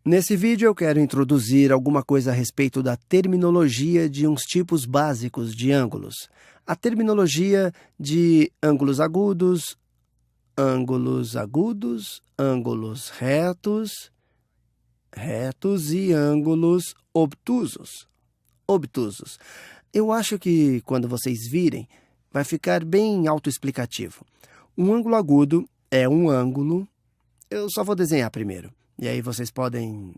Nesse vídeo eu quero introduzir alguma coisa a respeito da terminologia de uns tipos básicos de ângulos. A terminologia de ângulos agudos, ângulos retos, e ângulos obtusos. Eu acho que quando vocês virem, vai ficar bem autoexplicativo. Um ângulo agudo é um ângulo. Eu só vou desenhar primeiro. E aí vocês podem...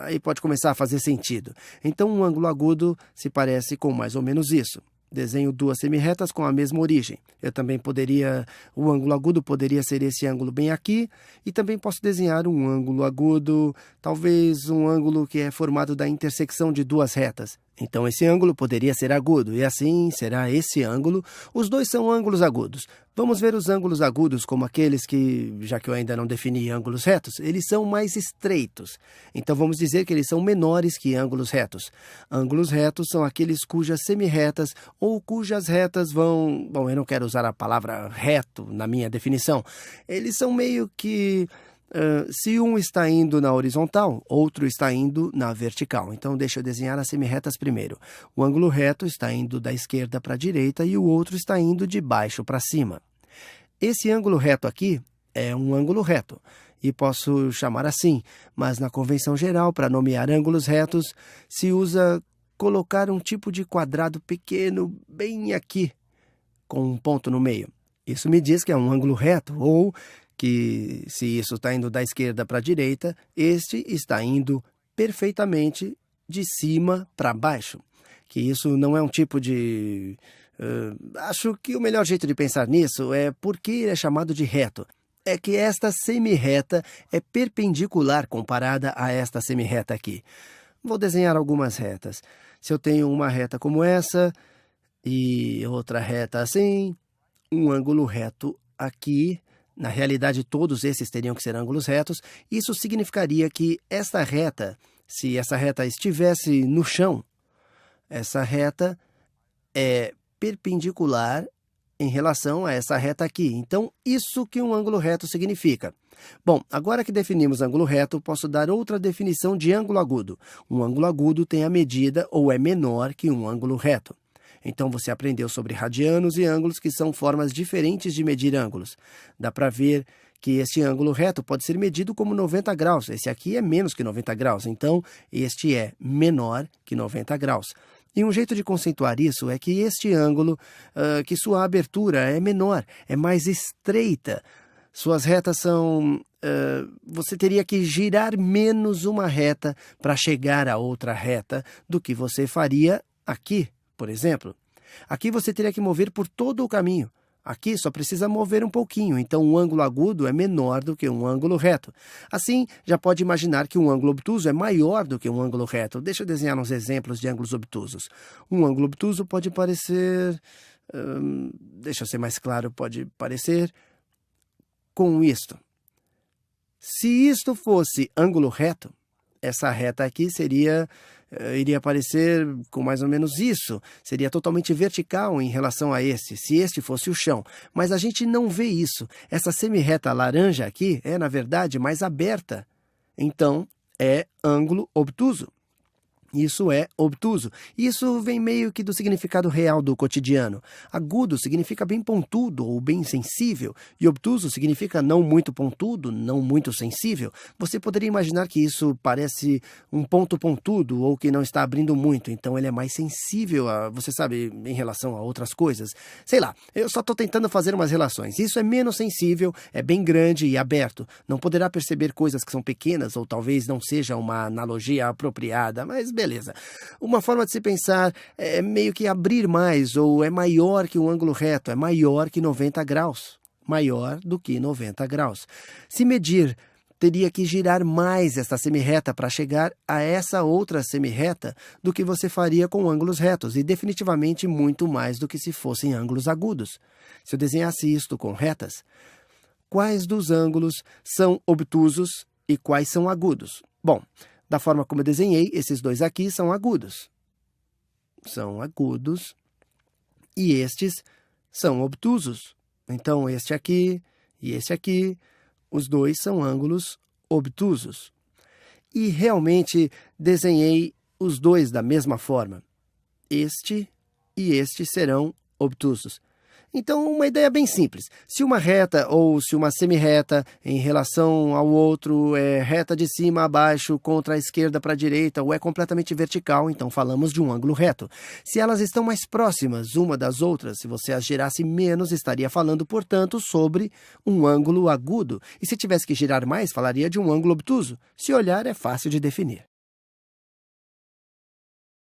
Aí pode começar a fazer sentido. Então, um ângulo agudo se parece com mais ou menos isso. Desenho duas semirretas com a mesma origem. Eu também poderia... O ângulo agudo poderia ser esse ângulo bem aqui. E também posso desenhar um ângulo agudo, talvez um ângulo que é formado da intersecção de duas retas. Então, esse ângulo poderia ser agudo, e assim será esse ângulo. Os dois são ângulos agudos. Vamos ver os ângulos agudos como aqueles que, já que eu ainda não defini ângulos retos, eles são mais estreitos. Então, vamos dizer que eles são menores que ângulos retos. Ângulos retos são aqueles cujas semirretas ou cujas retas vão... Bom, eu não quero usar a palavra reto na minha definição. Eles são meio que... se um está indo na horizontal, outro está indo na vertical. Então, deixa eu desenhar as semirretas primeiro. O ângulo reto está indo da esquerda para a direita e o outro está indo de baixo para cima. Esse ângulo reto aqui é um ângulo reto, e posso chamar assim, mas na convenção geral, para nomear ângulos retos, se usa colocar um tipo de quadrado pequeno bem aqui, com um ponto no meio. Isso me diz que é um ângulo reto, ou que, se isso está indo da esquerda para a direita, este está indo perfeitamente de cima para baixo. Que isso não é um tipo de... acho que o melhor jeito de pensar nisso é por que ele é chamado de reto. É que esta semirreta é perpendicular comparada a esta semirreta aqui. Vou desenhar algumas retas. Se eu tenho uma reta como essa e outra reta assim, um ângulo reto aqui... Na realidade, todos esses teriam que ser ângulos retos. Isso significaria que esta reta, se essa reta estivesse no chão, essa reta é perpendicular em relação a essa reta aqui. Então, isso que um ângulo reto significa. Bom, agora que definimos ângulo reto, posso dar outra definição de ângulo agudo. Um ângulo agudo tem a medida ou é menor que um ângulo reto. Então, você aprendeu sobre radianos e ângulos, que são formas diferentes de medir ângulos. Dá para ver que este ângulo reto pode ser medido como 90 graus. Esse aqui é menos que 90 graus, então este é menor que 90 graus. E um jeito de conceituar isso é que este ângulo, que sua abertura é menor, é mais estreita. Suas retas são... você teria que girar menos uma reta para chegar a outra reta do que você faria aqui. Por exemplo, aqui você teria que mover por todo o caminho. Aqui só precisa mover um pouquinho, então um ângulo agudo é menor do que um ângulo reto. Assim, já pode imaginar que um ângulo obtuso é maior do que um ângulo reto. Deixa eu desenhar uns exemplos de ângulos obtusos. Um ângulo obtuso pode parecer... deixa eu ser mais claro, pode parecer com isto. Se isto fosse ângulo reto, essa reta aqui iria aparecer com mais ou menos isso. Seria totalmente vertical em relação a esse, se este fosse o chão. Mas a gente não vê isso. Essa semirreta laranja aqui é, na verdade, mais aberta. Então, é ângulo obtuso. Isso é obtuso. Isso vem meio que do significado real do cotidiano. Agudo significa bem pontudo ou bem sensível, e obtuso significa não muito pontudo, não muito sensível. Você poderia imaginar que isso parece um ponto pontudo ou que não está abrindo muito, então ele é mais sensível, você sabe, em relação a outras coisas. Sei lá, eu só estou tentando fazer umas relações. Isso é menos sensível, é bem grande e aberto. Não poderá perceber coisas que são pequenas ou talvez não seja uma analogia apropriada, mas beleza. Uma forma de se pensar é meio que abrir mais, ou é maior que um ângulo reto, é maior que 90 graus. Maior do que 90 graus. Se medir, teria que girar mais esta semirreta para chegar a essa outra semirreta do que você faria com ângulos retos, e definitivamente muito mais do que se fossem ângulos agudos. Se eu desenhasse isto com retas, quais dos ângulos são obtusos e quais são agudos? Bom, da forma como eu desenhei, esses dois aqui são agudos. São agudos. E estes são obtusos. Então, este aqui e este aqui, os dois são ângulos obtusos. e realmente desenhei os dois da mesma forma. Este e este serão obtusos. Então, uma ideia bem simples. Se uma reta ou se uma semirreta em relação ao outro é reta de cima a baixo contra a esquerda para a direita ou é completamente vertical, então falamos de um ângulo reto. Se elas estão mais próximas uma das outras, se você as girasse menos, estaria falando, portanto, sobre um ângulo agudo. E se tivesse que girar mais, falaria de um ângulo obtuso. Se olhar, é fácil de definir.